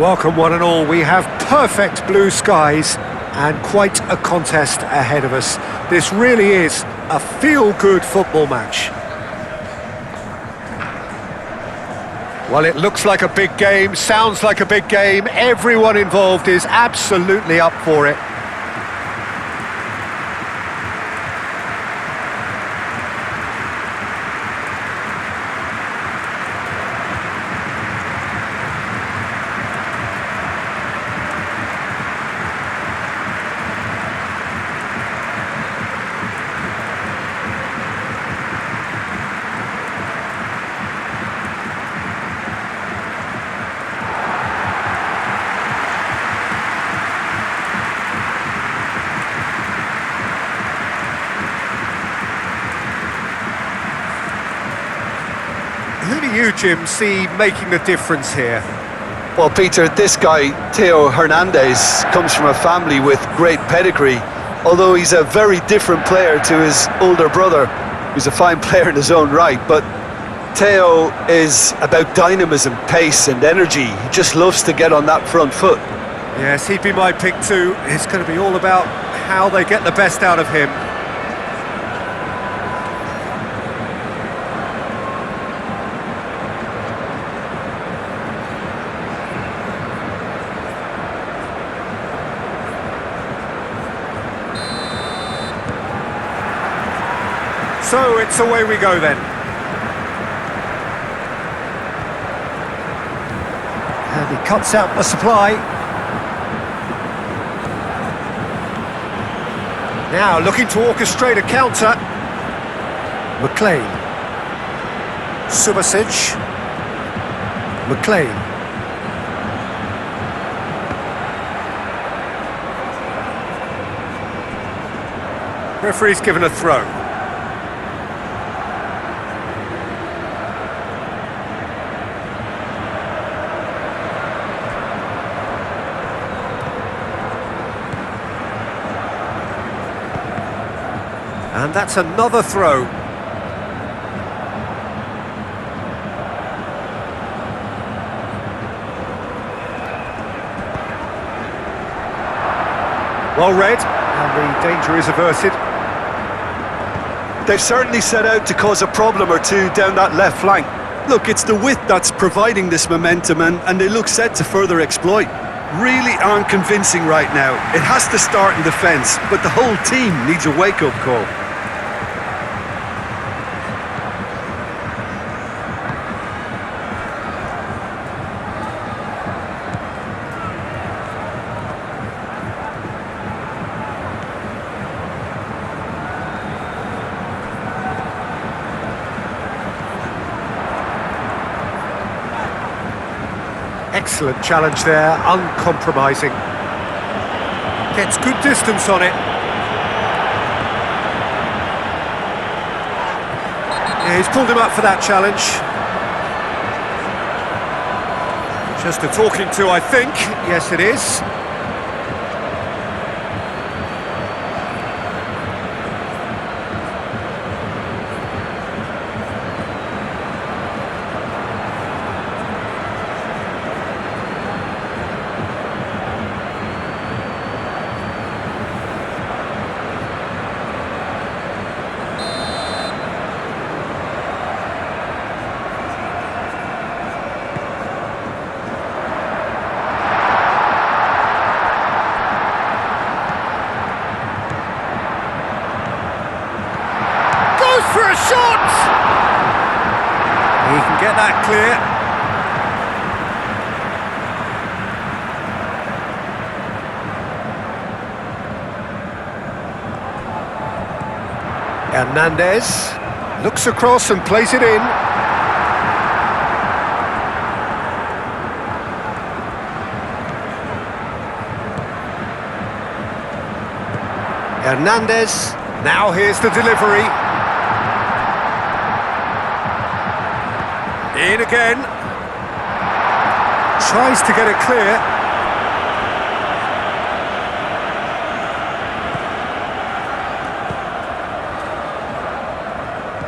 Welcome one and all. We have perfect blue skies and quite a contest ahead of us. This really is a feel-good football match. Well, it looks like a big game, sounds like a big game. Everyone involved is absolutely up for it. Who do you, Jim, see making the difference here? Well, Peter, this guy, Theo Hernandez, comes from a family with great pedigree, although he's a very different player to his older brother, who's a fine player in his own right. But Theo is about dynamism, pace and energy. He just loves to get on that front foot. Yes, he'd be my pick too. It's going to be all about how they get the best out of him. So it's away we go then. And he cuts out the supply. Now looking to orchestrate a counter. McLean. Subasic. McLean. Referee's given a throw. And that's another throw. Well read, and the danger is averted. They've certainly set out to cause a problem or two down that left flank. Look, it's the width that's providing this momentum, and they look set to further exploit. Really aren't convincing right now. It has to start in defence, but the whole team needs a wake-up call. Excellent challenge there, uncompromising. Gets good distance on it. Yeah, he's pulled him up for that challenge. Just a talking to, I think. Yes, it is. For a shot! He can get that clear. Hernandez looks across and plays it in. Hernandez, now here's the delivery. In again. Tries to get it clear.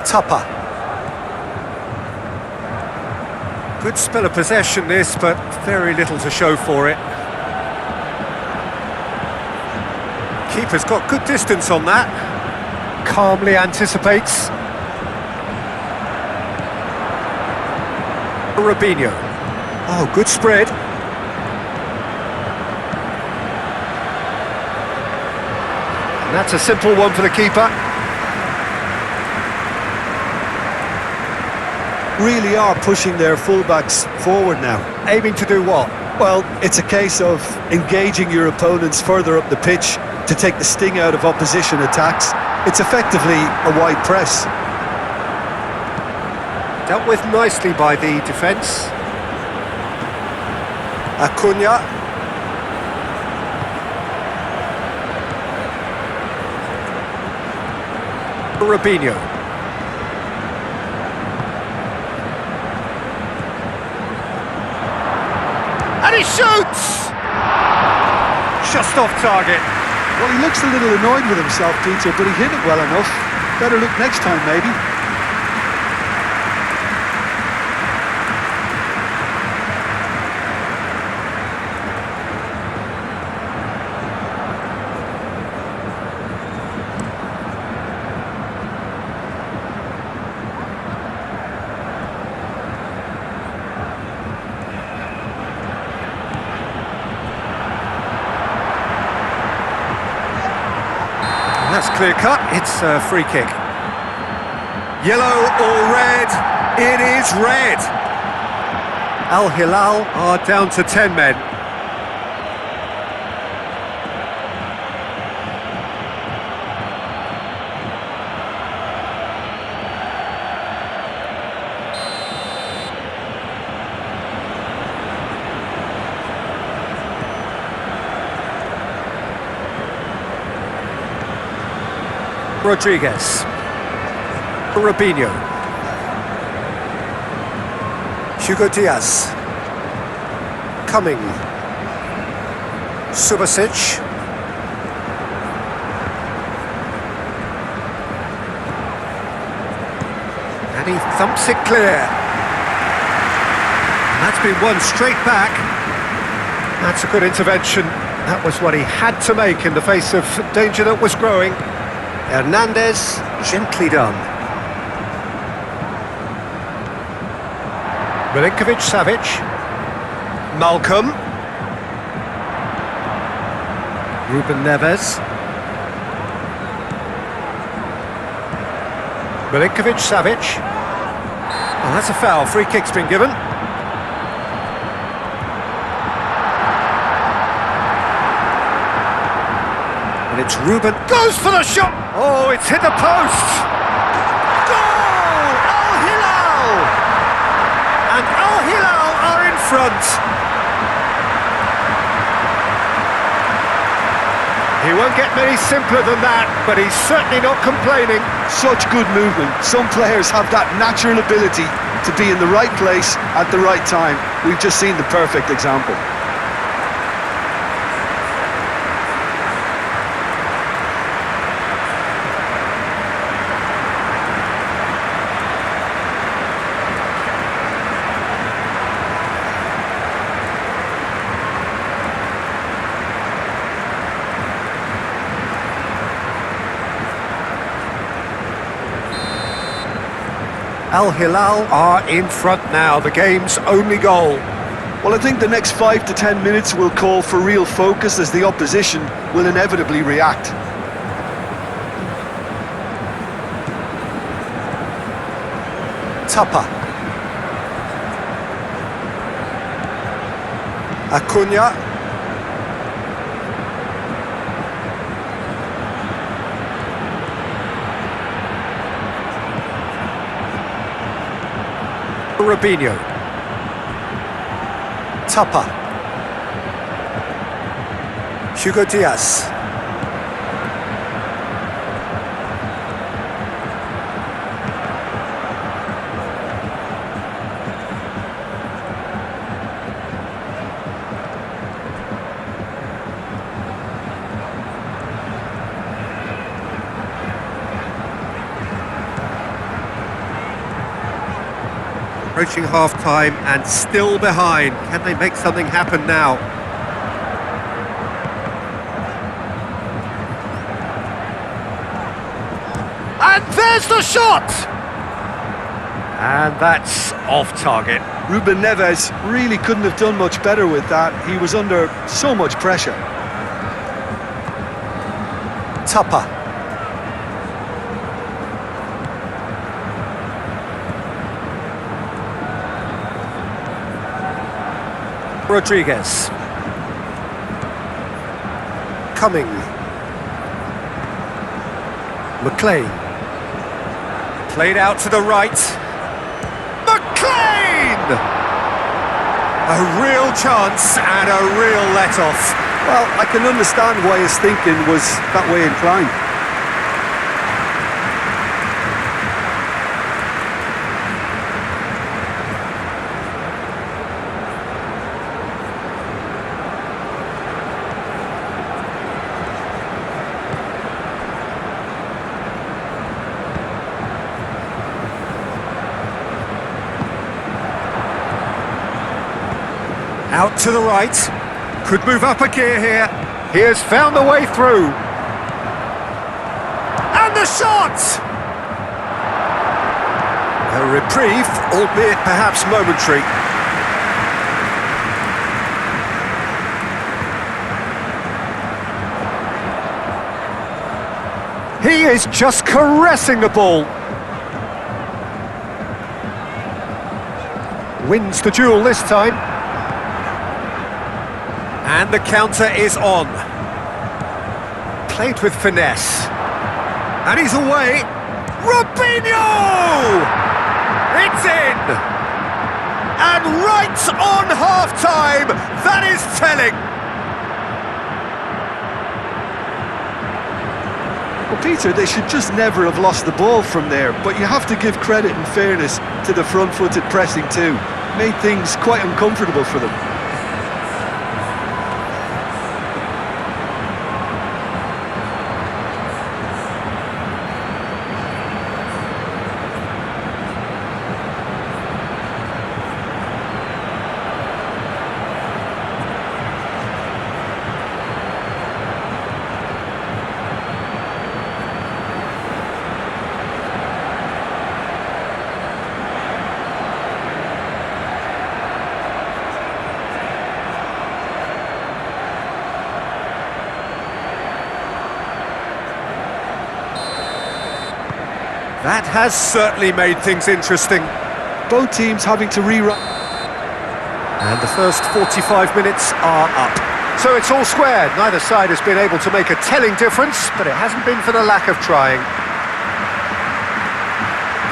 Tupper. Good spell of possession this, but very little to show for it. Keeper's got good distance on that. Calmly anticipates. Robinho. Oh, good spread. And that's a simple one for the keeper. Really are pushing their fullbacks forward now. Aiming to do what? Well, it's a case of engaging your opponents further up the pitch to take the sting out of opposition attacks. It's effectively a wide press. Dealt with nicely by the defence. Acuna. Robinho. And he shoots! Just off target. Well, he looks a little annoyed with himself, Peter, but he hit it well enough. Better look next time, maybe. That's clear cut, it's a free kick. Yellow or red? It is red. Al Hilal are down to 10 men. Rodriguez. Robinho. Hugo Diaz. Cumming. Subasic. And he thumps it clear. And that's been won straight back. That's a good intervention. That was what he had to make in the face of danger that was growing. Hernandez, gently done. Milinkovic-Savic. Malcolm. Ruben Neves. Milinkovic-Savic. Oh, that's a foul. Free kick's been given. And it's Ruben. Goes for the shot! Oh, it's hit the post! Goal! Al Hilal! And Al Hilal are in front. He won't get many simpler than that, but he's certainly not complaining. Such good movement. Some players have that natural ability to be in the right place at the right time. We've just seen the perfect example. Al Hilal are in front now, the game's only goal. Well, I think the next 5 to 10 minutes will call for real focus as the opposition will inevitably react. Tapa. Acuna. Robinho. Tapa. Hugo Diaz. Approaching half-time and still behind. Can they make something happen now? And there's the shot! And that's off target. Ruben Neves really couldn't have done much better with that. He was under so much pressure. Tupper. Rodriguez. Cumming. McLean. Played out to the right. McLean! A real chance and a real let-off. Well, I can understand why his thinking was that way inclined. Out to the right. Could move up a gear here. He has found the way through. And the shot! A reprieve, albeit perhaps momentary. He is just caressing the ball. Wins the duel this time. And the counter is on. Played with finesse. And he's away. Robinho! It's in! And right on half-time, that is telling. Well, Peter, they should just never have lost the ball from there, but you have to give credit and fairness to the front-footed pressing too. Made things quite uncomfortable for them. That has certainly made things interesting. Both teams having to rewrite. And the first 45 minutes are up. So it's all square. Neither side has been able to make a telling difference, but it hasn't been for the lack of trying.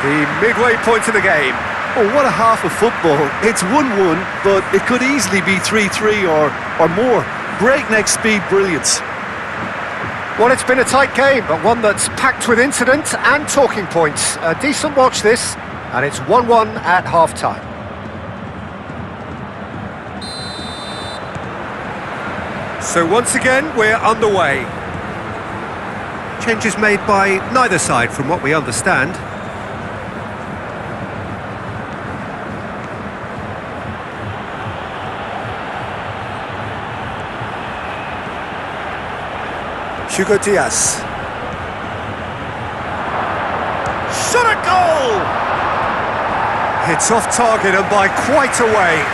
The midway point of the game. Oh, what a half of football. It's 1-1, but it could easily be 3-3 or more. Breakneck speed brilliance. Well, it's been a tight game, but one that's packed with incident and talking points. A decent watch this, and it's 1-1 at half-time. So once again, we're underway. Changes made by neither side from what we understand. Hugo Diaz. Shot at goal! It's off target and by quite a way.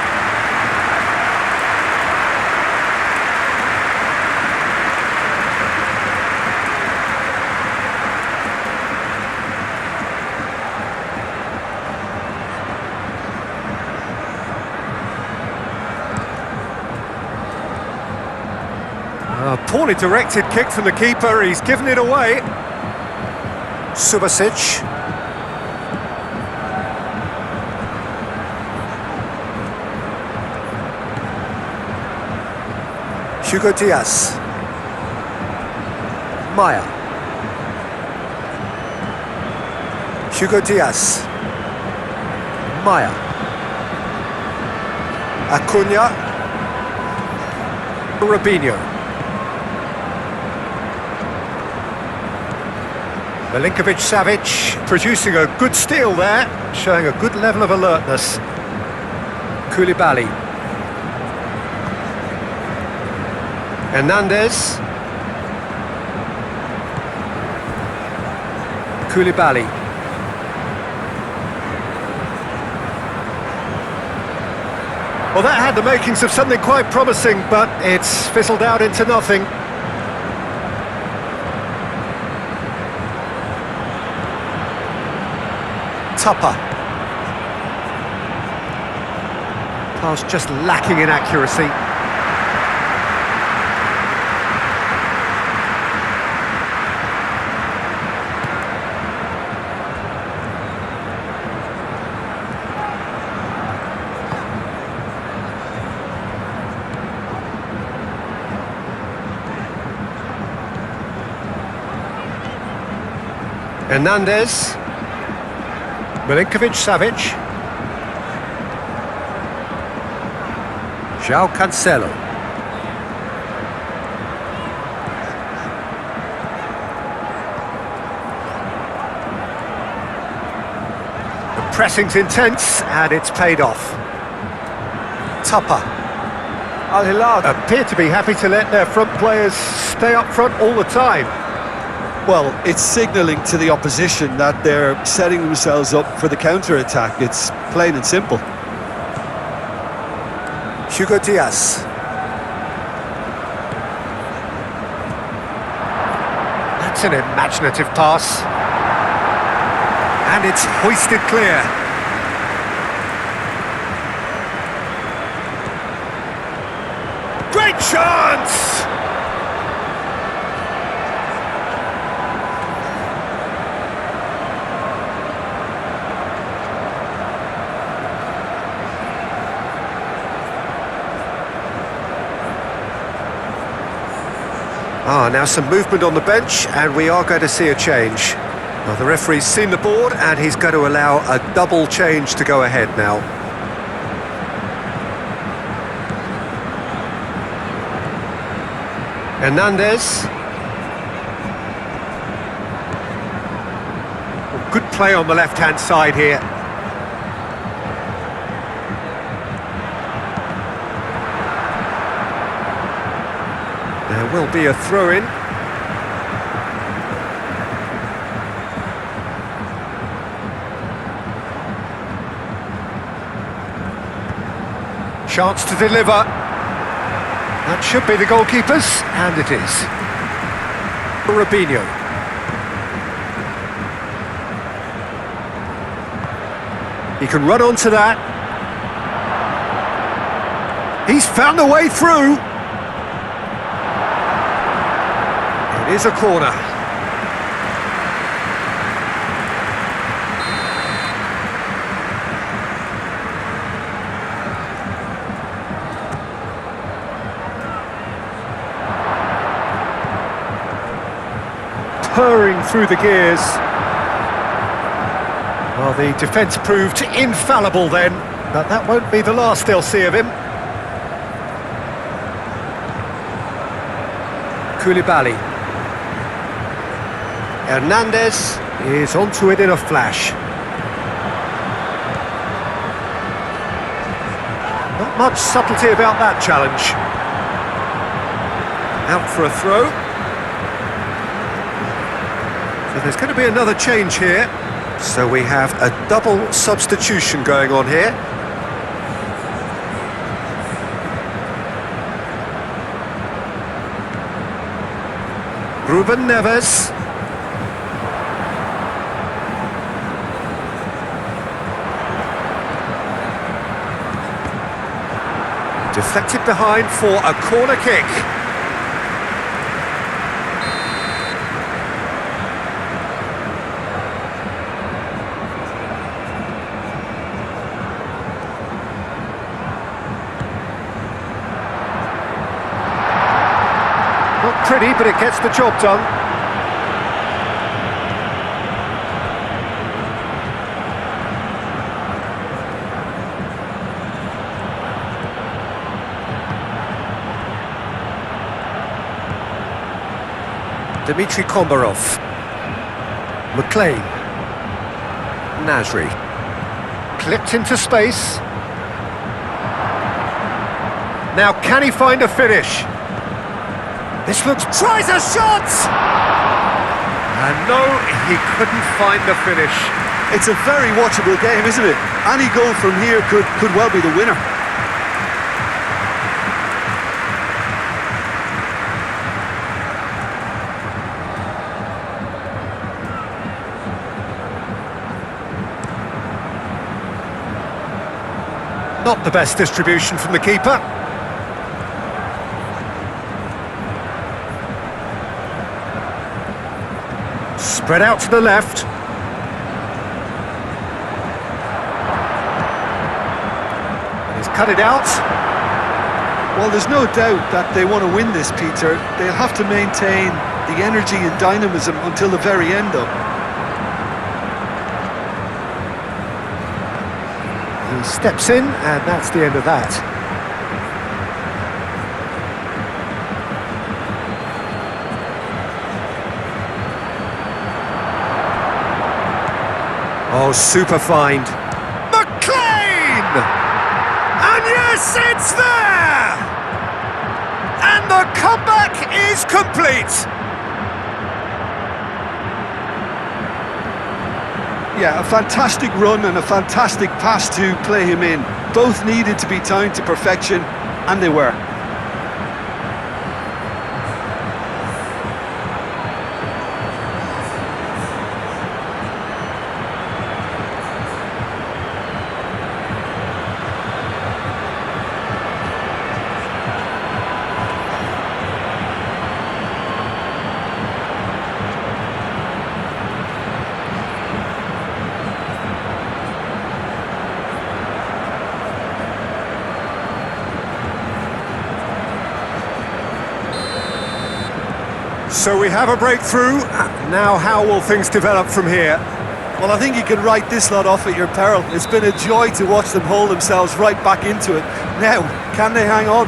A poorly directed kick from the keeper, he's given it away. Subasic. Hugo Diaz. Maya. Hugo Diaz. Maya. Acuna. Robinho. Milinkovic-Savic producing a good steal there, showing a good level of alertness. Koulibaly. Hernandez. Koulibaly. Well, that had the makings of something quite promising, but it's fizzled out into nothing. Tupper. Pass just lacking in accuracy. Hernandez. Milinkovic-Savic. João Cancelo. The pressing's intense and it's paid off. Tupper. Hilal appear to be happy to let their front players stay up front all the time. Well, it's signalling to the opposition that they're setting themselves up for the counter-attack. It's plain and simple. Hugo Diaz. That's an imaginative pass. And it's hoisted clear. Great chance! Now some movement on the bench, and we are going to see a change. Well, the referee's seen the board, and he's going to allow a double change to go ahead now. Hernandez. Well, good play on the left-hand side here. There will be a throw-in. Chance to deliver. That should be the goalkeepers, and it is. Robinho. He can run onto that. He's found a way through. It is a corner. Purring through the gears. Well, the defence proved infallible then, but that won't be the last they'll see of him. Koulibaly. Hernandez is onto it in a flash. Not much subtlety about that challenge. Out for a throw. So there's going to be another change here. So we have a double substitution going on here. Ruben Neves. Deflected behind for a corner kick. Not pretty, but it gets the job done. Dmitry Kombarov. McLean. Nasri. Clipped into space. Now can he find a finish? This looks... Tries a shot! And no, he couldn't find the finish. It's a very watchable game, isn't it? Any goal from here could well be the winner. Not the best distribution from the keeper. Spread out to the left. He's cut it out. Well, there's no doubt that they want to win this, Peter. They'll have to maintain the energy and dynamism until the very end, though. He steps in, and that's the end of that. Oh, super find. McLean! And yes, it's there! And the comeback is complete! Yeah, a fantastic run and a fantastic pass to play him in. Both needed to be timed to perfection, and they were. So we have a breakthrough. Now how will things develop from here? Well, I think you can write this lot off at your peril. It's been a joy to watch them hold themselves right back into it. Now, can they hang on?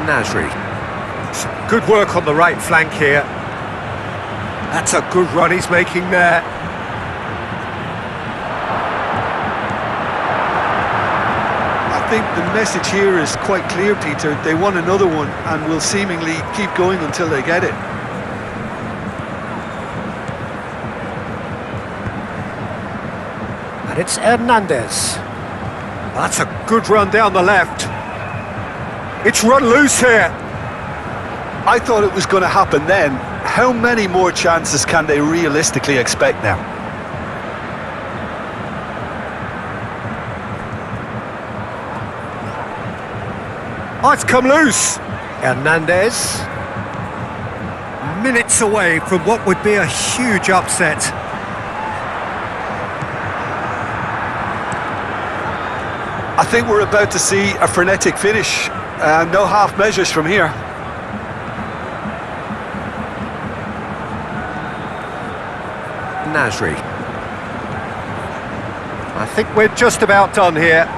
Nasri. Good work on the right flank here. That's a good run he's making there. I think the message here is quite clear, Peter. They want another one and will seemingly keep going until they get it. And it's Hernandez. That's a good run down the left. It's run loose here. I thought it was going to happen then. How many more chances can they realistically expect now? Oh, it's come loose. Hernandez. Minutes away from what would be a huge upset. I think we're about to see a frenetic finish. No half measures from here. Nasri. I think we're just about done here.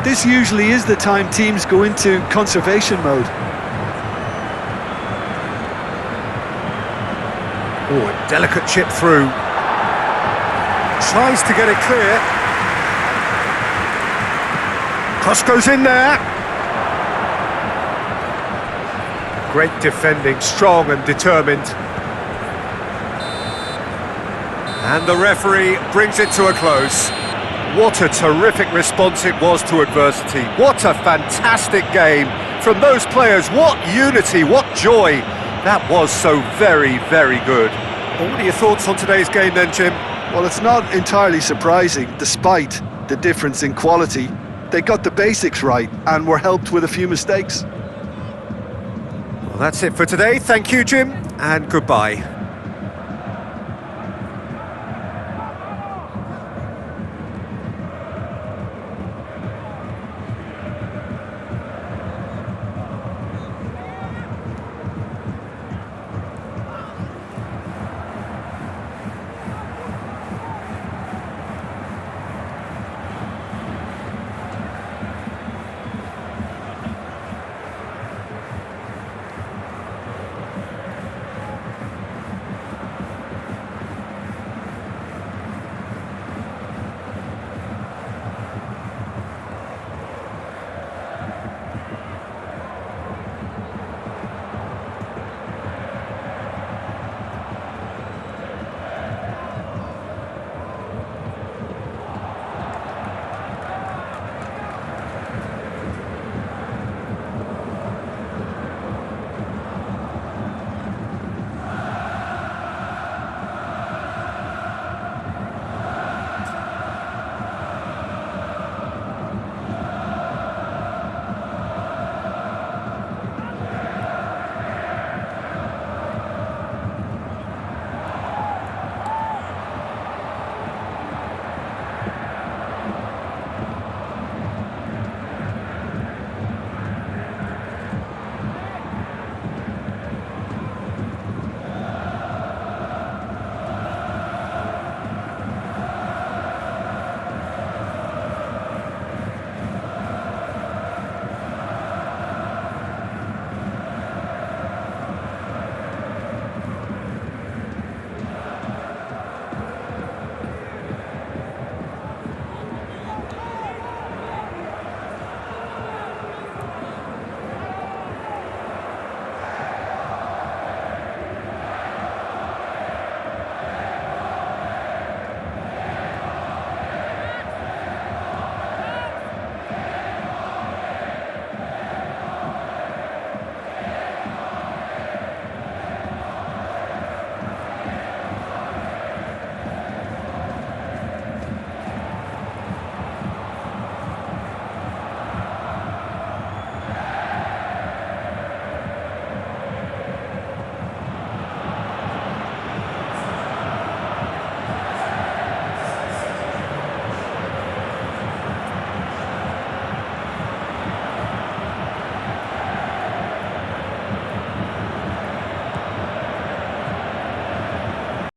This usually is the time teams go into conservation mode. Oh, a delicate chip through. Tries to get it clear. Cross goes in there. Great defending, strong and determined. And the referee brings it to a close. What a terrific response it was to adversity. What a fantastic game from those players. What unity, what joy. That was so very, very good. Well, what are your thoughts on today's game then, Jim? Well, it's not entirely surprising, despite the difference in quality. They got the basics right and were helped with a few mistakes. Well, that's it for today. Thank you, Jim, and goodbye.